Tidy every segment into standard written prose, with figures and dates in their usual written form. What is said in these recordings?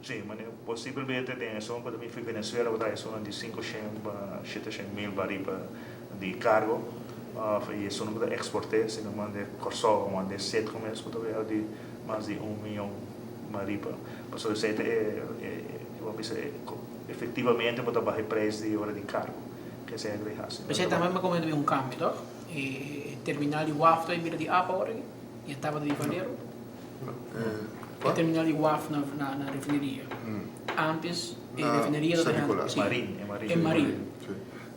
Sim, mas possivelmente tem som para também Venezuela vai dar som de 500 a 700 mil barris de cargo e som para exportar se não manda corso manda 7 começo para de mais de 1 milhão barris para só isso vamos dizer efetivamente para baixar preço de hora de cargo que se é agrehas. Mas aí também me comendo um câmbio, não? Terminal de WAF aí vira de APA agora e estava de Valero. O terminal de WAF na refinaria. Antes, a refinaria da Marin. É Marin.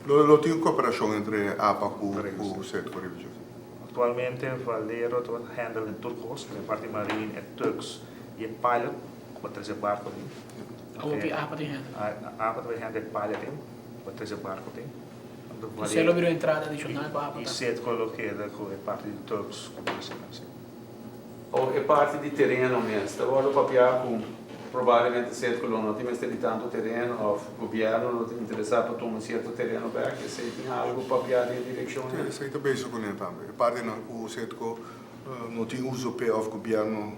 Lo tem cooperação entre APA e o setor religioso. Atualmente, Valero handla em turcos, a parte Marin é turcos e é pilot, para trazer barco. Ou que APA tem handla? A APA tem handla pilot, para trazer barco. Você não virou entrada adicional para a APA? E set colocada com a parte de turcos. Ou é parte de terreno mesmo. Agora o papel provavelmente certo que não tem mais tanto terreno, ou o governo não tem interessado para tomar certo terreno para que se tem algo papel de direção. Isso aí também isso também. Parte não o certo que não tem uso para o governo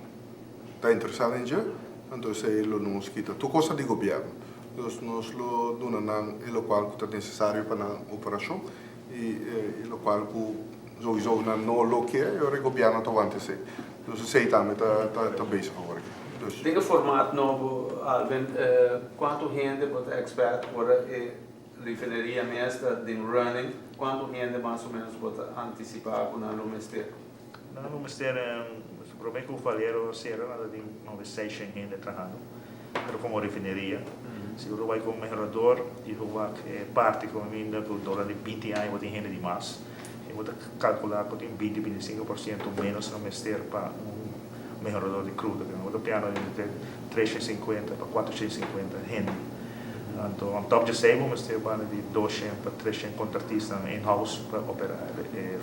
está interessado em já, então ele não quita. Tu costa de governo. Nós lo donamos o qual é necessário para a operação e o qual sowieso não lo que é o governo está antes. Então sei também está bem agora. Tem que formato novo, Alvin, quanto rende para expert para a refinaria mestra de running, quanto rende mais ou menos para antecipar com o mestre? No mistério, provavelmente o Valero será nada de 900 rende trabalhando, mas como refinaria. Se eu vai com o melhorador, eu vou parte com ainda com o dólar de 20 anos, tem rende de mais. Eu vou calcular que tem 20-25% menos no mistério para melhorador de crudo, que é o piano de 350 para 450 rende. Então, on top de isso, vamos ter de 200 para 300 contratistas in-house para operar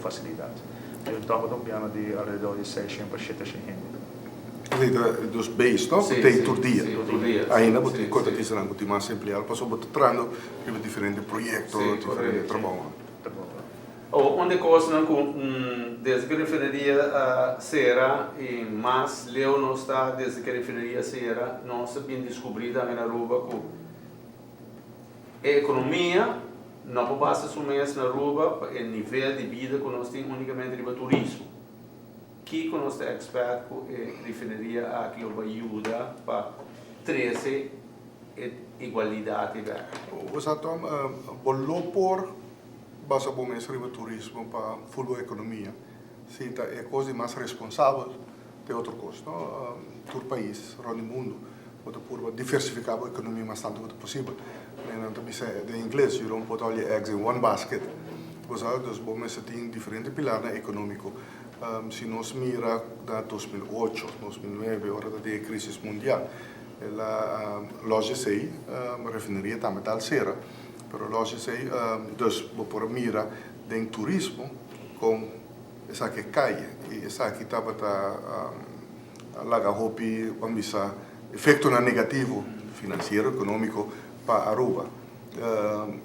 facilidade. E on top do piano de alrededor de 600 para 700 rende. Dos base, não? Sim, tem todo dia. Ainda sim, tem contratistas não, tem mais empregado, passou botando diferentes projetos, diferentes trabalhos. Onde coisa desde que a refinaria será e mais leu não está desde que a refinaria será não se bem descobrida na Aruba que a economia não basta somente na Aruba o nível de vida que nós temos unicamente de turismo que nós temos expert com a refinaria aqui ajuda para trazer igualdade Você está bolou por basta bom mesmo o turismo para a economia. Se é coisa mais responsável de outra coisa, não? Todo país, todo mundo, para diversificar a economia mais tanto quanto possível. Não também em inglês, you don't put all your eggs in one basket. Dus bom mesmo tem diferentes pilares econômicos. Se nós mira da 2008, 2009, hora da crise mundial, a loja sei, a refinaria também está alcera. Pero loja sei, dus por mira de turismo com essa que cai e essa que estava laga hopi ambisa efeito negativo financeiro econômico para Aruba.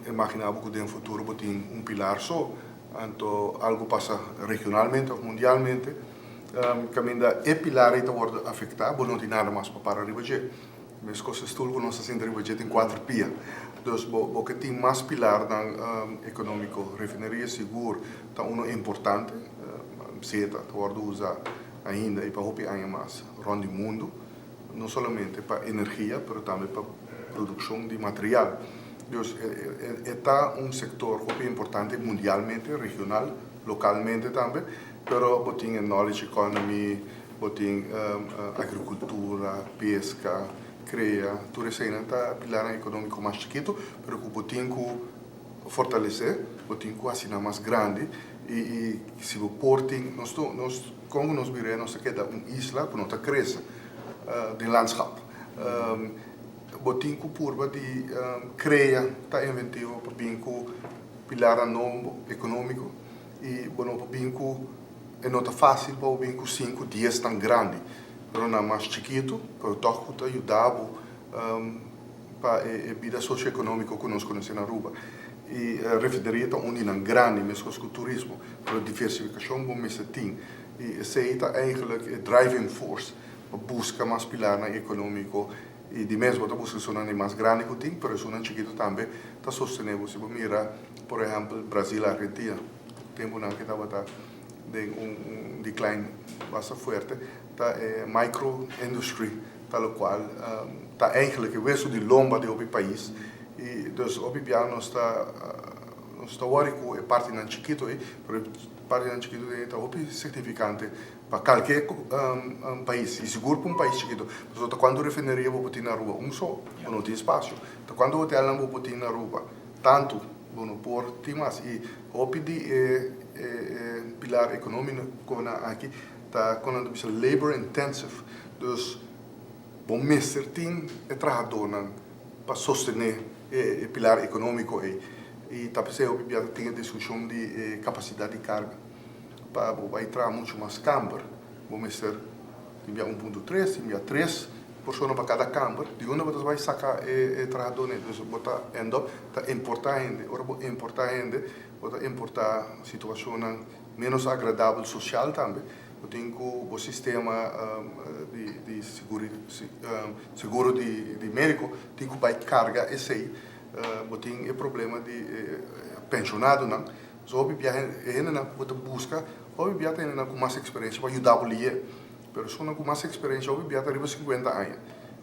Imaginava que no futuro tem pilar só, então algo passa regionalmente ou mundialmente, caminda e pilar está wordt afetado, não tem nada mais para arriba je. Mas coisas tudo nós assim arriba je tem 4 pia. Dus porque tem mais pilar econômico, refinaria seguro, está importante, seta, está usa ainda e para hopi ainda mais, rondo mundo, não somente para energia, mas também para produção de material. Dus está sector hopi importante mundialmente, regional, localmente também, pero botin knowledge economy, botin agricultura, pesca, cria, tudo isso ainda está pilar econômico mais chiquito, pero que botin que fortalecer, botin que assinar mais grande e se o porting, nós como nós viremos, nós queda isla, que não está cresce, de landschap. Botin que purba de cria, está inventivo para bem que pilar não econômico e bueno para bem que não está fácil para bem que 5 dias tão grande. Pero não mais chiquito, pero toch que ajudava para a vida socioeconômica que nós conhecemos na Aruba. E a refinaria está unida grande, mesmo com o turismo, para a diversificação que você tem. E essa é eigenlijk a driving force, para buscar mais pilar econômico E de mesmo, a busca é mais grande que tem, mas é chiquito também, está sostenível. Se você mira, por exemplo, Brasil e Argentina, tempo que estava de decline bastante forte, tá micro industry, tal qual, tá eigenlijk o resto de lomba de outro país. E dus op não está worried com parte não chiquito aí, mas parte não chiquito é muito significante para qualquer país, e seguro para país chiquito. Porque quando a refineria vou botar na rua, só, não tem espaço. Então quando o hotel não vou botar na rua, tanto, bueno, por tem mais. E o pilar econômico aqui está com labor intensive, dus bom mestre tem trabalhador para sostener o pilar econômico e tá pensando que tem a discussão de capacidade de carga para vai entrar muito mais camper, vamos ser enviar 1.3, enviar 3 pessoas para cada camper, de onde você vai sacar o trabalhador, então botar endo tá importar gente, ora importar gente, botar importar situação menos agradável social também. Eu tenho o sistema de seguro de médico, tem que vai carga esse aí, tem o problema de pensionado não, só o viaje não pode buscar, o viaje tem com mais experiência para ajudar o líder, mas só com mais experiência o viaje arriba 50 anos,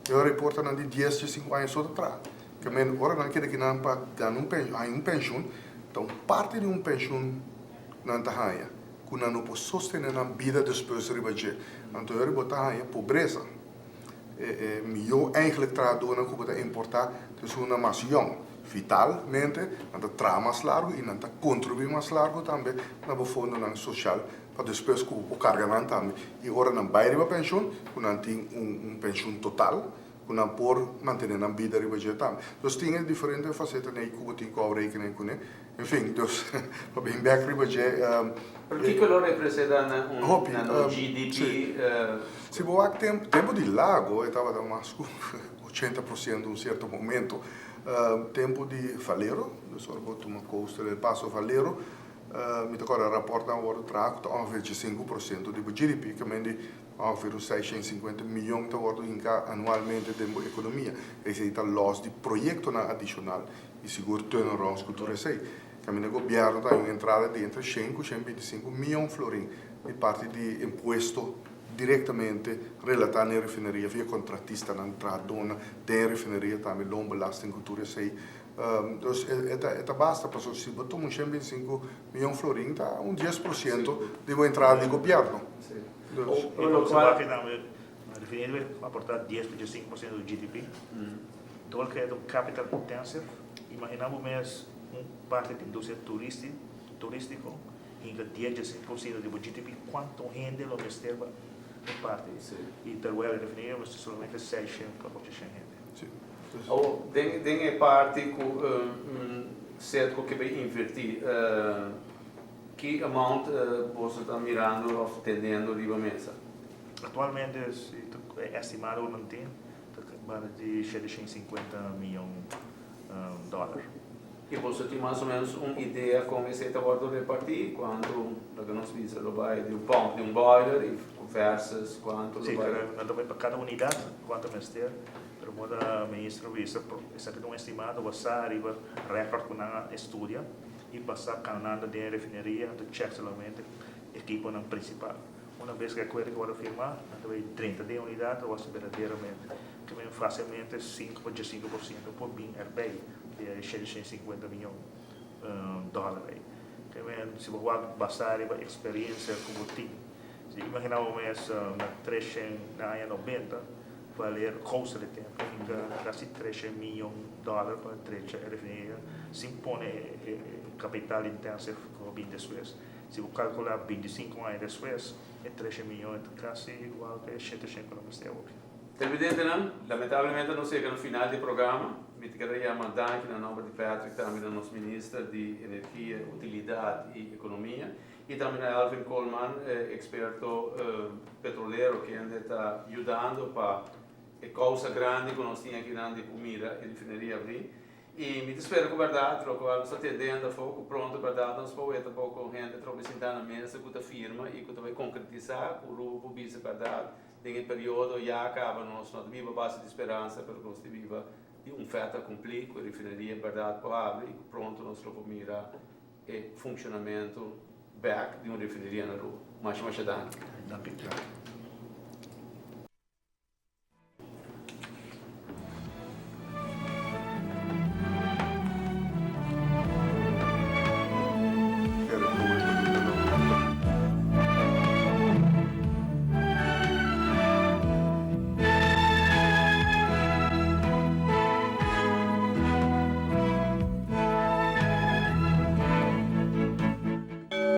eu reporto de 10 a 5 anos só atrás, que agora não quer que não para ganhar pensão, então parte de pensão não está aí. Que não pode sostener a vida depois de ribadir. Então, eu botar a pobreza. Melhor eigenlijk trabalhar que pode importar de uma nação vitalmente, não terá mais largo e não contribuir mais largo também na fundo social para depois que o carga também. E agora não vai riba pensão, que não tem pensão total, que não pode manter a vida ribadir também. Então, tem diferentes facetas que você tem que rekening com. Enfim, dus, para bem back ribadir. Por que lo representa no GDP? Sì. Se você tempo de lago, estava dando mais 80% em um certo momento, tempo de Faleiro, do uma costa do Passo Faleiro, me tocou a rapporta agora trago ongeveer 25% do GDP, que mende ongeveer 650 milhões de euro anualmente de economia. Esse é o loss de projeto adicional e seguro turnaround cultura sei. O governo está em entrada de entre 5 e 125 milhões de florim de parte de imposto diretamente relatado à refineria via contratista na entrada da refineria também não belasting cultura sei. Então basta para se botar 125 milhões de florim tá 10% de entrada do governo. A refineria vai aportar 10 a 5% do GDP. Todo que é do capital intensive, imaginamos mesmo parte da indústria turístico, em que 10 a 5% do GDP, quanto rende o reserva em parte. E então, a refineria vai somente 600 para 800 gente. Tem parte que certo que vai investir, que amount você está mirando ou tendendo riba mesa? Atualmente, é estimado não tem, de 750 milhões de dólares. E você tem mais ou menos uma ideia como esse trabalho de repartir, quanto da nossa visa vai de pump, de boiler e versus quanto sim, vai para cada unidade, quanto mais ter, pero moda ministro visa, essa é um estimado, você arriba repart com a estudia e passar canando de refineria, do check somente equipo não principal. Uma vez que a coisa agora firmar, vai 30 de unidade, você verdadeiramente, que vem facilmente 5 a 5% por bem RBI. De 650 milhões de dólares. Se você basar a experiência como tem, se imaginamos na 390, valer custo de tempo, quase 3 milhões de dólares para 3 refineria, se impõe capital intensivo como bem depois. Se você calcular 25 anos depois, é 3 milhões, quase igual que 700 km de hora. Televidente, lamentavelmente não sei que no final do programa, me queria mandar que no nome de Patrick, também do nosso ministro de Energia, Utilidade e Economia, e também Alvin Coleman, experto petroleiro, que ainda está ajudando para a causa grande que nós temos aqui na Pumira e refineria abrir. E me espero que a verdade, o qual está atendendo a foco pronto, a verdade, nós podemos um pouco gente, sentar na mesa, que a firma e que vai concretizar o rubo, a verdade, em período já acaba nós não viva base de esperança para nós viva e feito a cumprir com a refinaria verdade poável e pronto nós vamos mirar o funcionamento back de uma refinaria na rua. Mais danke. Danke.